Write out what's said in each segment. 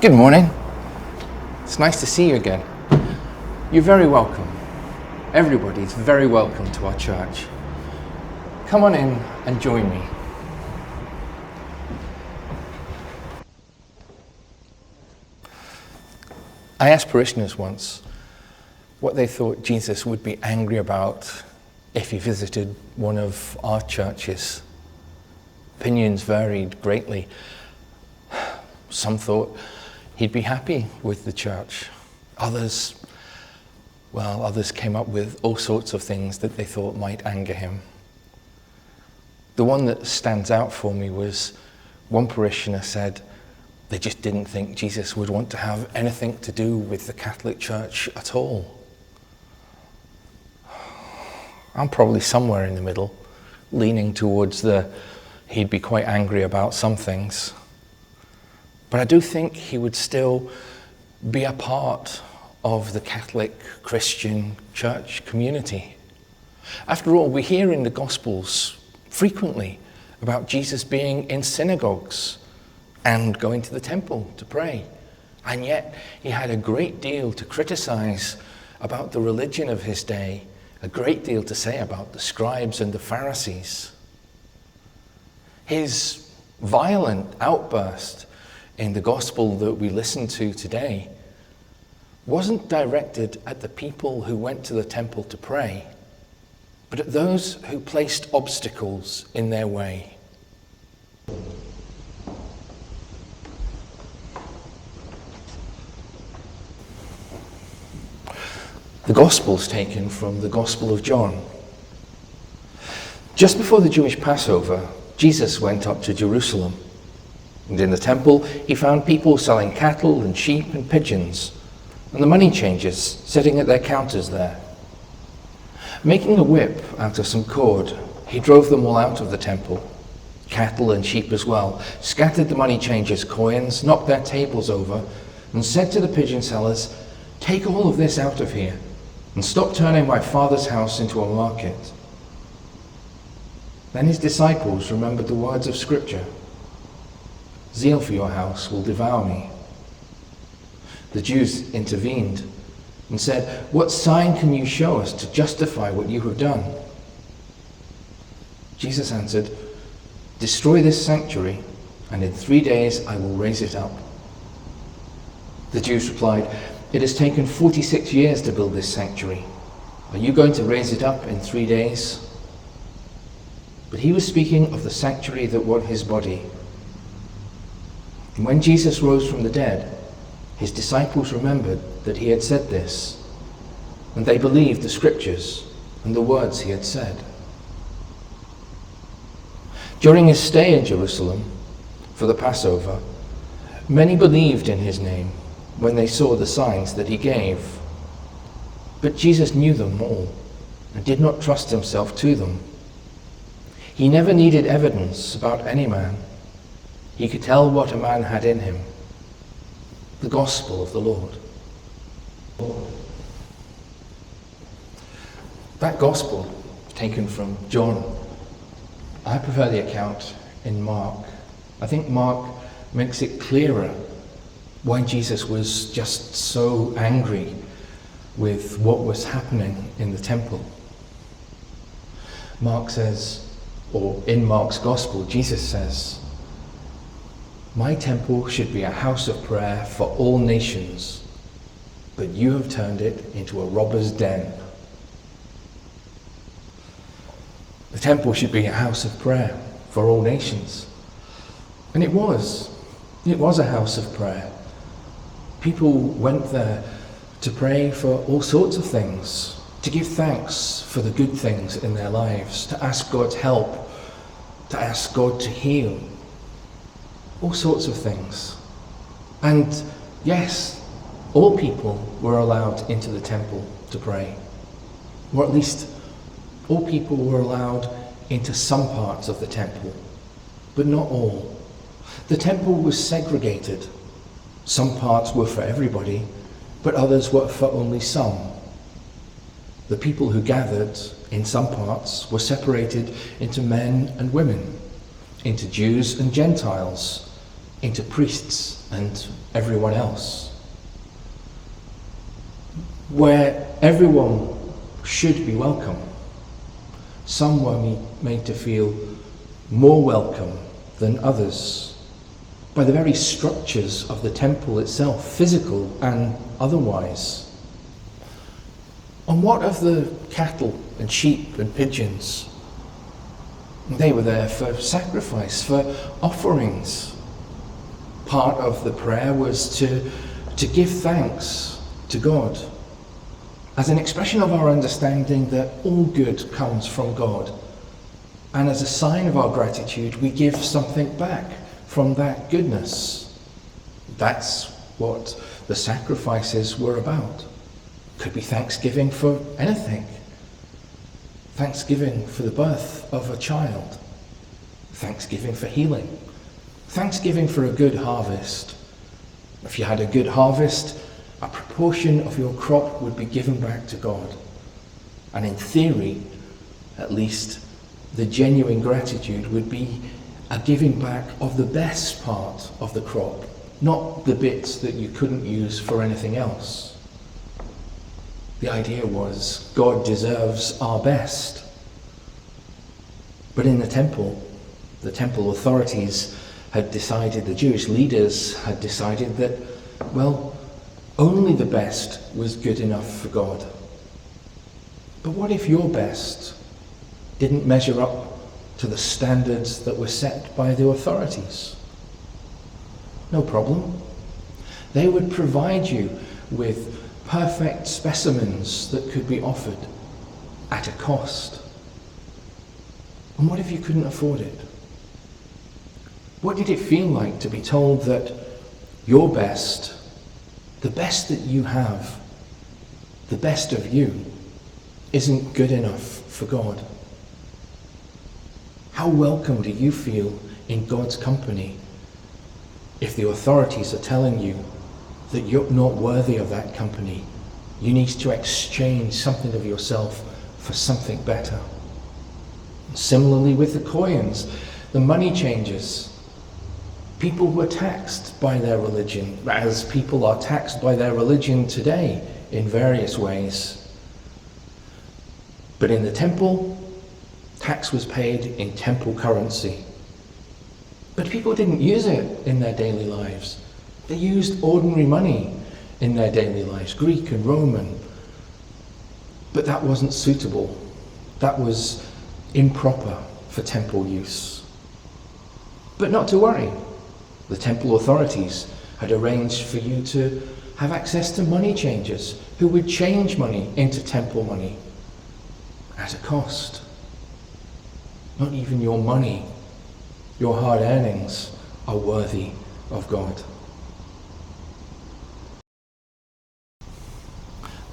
Good morning. It's nice to see you again. You're very welcome. Everybody's very welcome to our church. Come on in and join me. I asked parishioners once what they thought Jesus would be angry about if he visited one of our churches. Opinions varied greatly. Some thought he'd be happy with the church. Others came up with all sorts of things that they thought might anger him. The one that stands out for me was one parishioner said they just didn't think Jesus would want to have anything to do with the Catholic Church at all. I'm probably somewhere in the middle, leaning towards he'd be quite angry about some things. But I do think he would still be a part of the Catholic Christian church community. After all, we hear in the Gospels frequently about Jesus being in synagogues and going to the temple to pray. And yet he had a great deal to criticize about the religion of his day, a great deal to say about the scribes and the Pharisees. His violent outburst in the gospel that we listen to today wasn't directed at the people who went to the temple to pray, but at those who placed obstacles in their way. The gospel's taken from the Gospel of John. Just before the Jewish Passover, Jesus went up to Jerusalem. And in the temple, he found people selling cattle and sheep and pigeons, and the money changers sitting at their counters there. Making a whip out of some cord, he drove them all out of the temple, cattle and sheep as well, scattered the money changers' coins, knocked their tables over, and said to the pigeon sellers, "Take all of this out of here, and stop turning my Father's house into a market." Then his disciples remembered the words of Scripture, "Zeal for your house will devour me." The Jews intervened and said, "What sign can you show us to justify what you have done?" Jesus answered, "Destroy this sanctuary, and in 3 days I will raise it up." The Jews replied, "It has taken 46 years to build this sanctuary. Are you going to raise it up in 3 days?" But he was speaking of the sanctuary that was his body. And when Jesus rose from the dead, his disciples remembered that he had said this, and they believed the Scriptures and the words he had said. During his stay in Jerusalem for the Passover, many believed in his name when they saw the signs that he gave. But Jesus knew them all and did not trust himself to them. He never needed evidence about any man. He could tell what a man had in him. The gospel of the Lord. That gospel, taken from John, I prefer the account in Mark. I think Mark makes it clearer why Jesus was just so angry with what was happening in the temple. Mark says, or in Mark's gospel, Jesus says, "My temple should be a house of prayer for all nations, but you have turned it into a robber's den." The temple should be a house of prayer for all nations. And it was. It was a house of prayer. People went there to pray for all sorts of things, to give thanks for the good things in their lives, to ask God's help, to ask God to heal. All sorts of things. And yes, all people were allowed into the temple to pray. Or at least all people were allowed into some parts of the temple, but not all. The temple was segregated. Some parts were for everybody, but others were for only some. The people who gathered in some parts were separated into men and women, into Jews and Gentiles, into priests and everyone else. Where everyone should be welcome, some were made to feel more welcome than others by the very structures of the temple itself, physical and otherwise. And what of the cattle and sheep and pigeons? They were there for sacrifice, for offerings. Part of the prayer was to give thanks to God as an expression of our understanding that all good comes from God. And as a sign of our gratitude, we give something back from that goodness. That's what the sacrifices were about. Could be thanksgiving for anything. Thanksgiving for the birth of a child. Thanksgiving for healing. Thanksgiving for a good harvest. If you had a good harvest, a proportion of your crop would be given back to God. And in theory, at least, the genuine gratitude would be a giving back of the best part of the crop, not the bits that you couldn't use for anything else. The idea was God deserves our best. But in the temple authorities had decided, the Jewish leaders had decided that, well, only the best was good enough for God. But what if your best didn't measure up to the standards that were set by the authorities? No problem. They would provide you with perfect specimens that could be offered at a cost. And what if you couldn't afford it? What did it feel like to be told that your best, the best that you have, the best of you, isn't good enough for God? How welcome do you feel in God's company if the authorities are telling you that you're not worthy of that company? You need to exchange something of yourself for something better. Similarly with the coins, the money changers. People were taxed by their religion, as people are taxed by their religion today in various ways. But in the temple, tax was paid in temple currency. But people didn't use it in their daily lives. They used ordinary money in their daily lives, Greek and Roman. But that wasn't suitable. That was improper for temple use. But not to worry. The temple authorities had arranged for you to have access to money changers who would change money into temple money at a cost. Not even your money, your hard earnings, are worthy of God.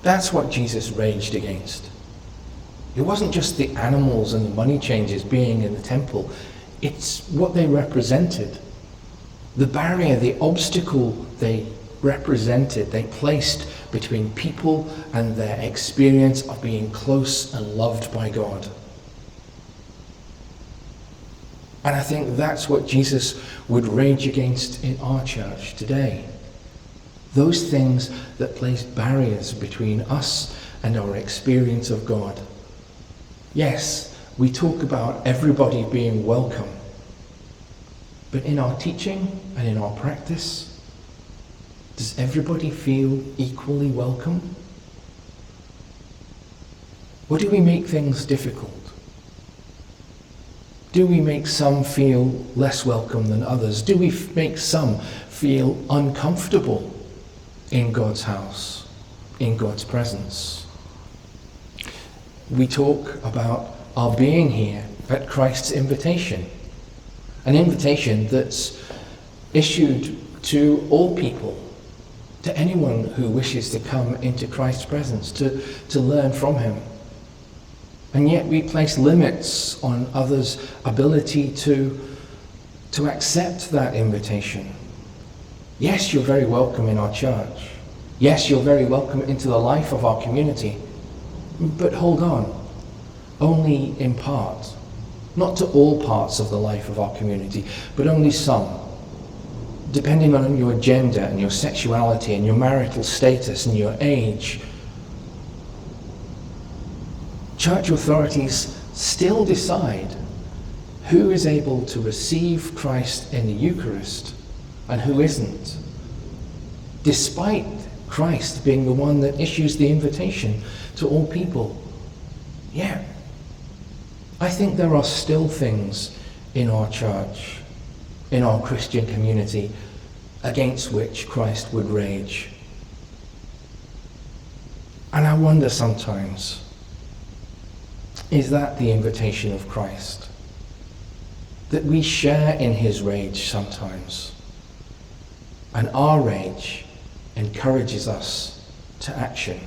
That's what Jesus raged against. It wasn't just the animals and the money changers being in the temple, it's what they represented. The barrier, the obstacle they represented, they placed between people and their experience of being close and loved by God. And I think that's what Jesus would rage against in our church today. Those things that place barriers between us and our experience of God. Yes, we talk about everybody being welcome. But in our teaching and in our practice, does everybody feel equally welcome? Or do we make things difficult? Do we make some feel less welcome than others? Do we make some feel uncomfortable in God's house, in God's presence? We talk about our being here at Christ's invitation. An invitation that's issued to all people, to anyone who wishes to come into Christ's presence, to learn from him. And yet we place limits on others' ability to accept that invitation. Yes, you're very welcome in our church. Yes, you're very welcome into the life of our community. But hold on, only in part. Not to all parts of the life of our community, but only some. depending on your gender and your sexuality and your marital status and your age, church authorities still decide who is able to receive Christ in the Eucharist and who isn't, despite Christ being the one that issues the invitation to all people. Yeah, I think there are still things in our church, in our Christian community, against which Christ would rage. And I wonder sometimes, is that the invitation of Christ? That we share in his rage sometimes, and our rage encourages us to action.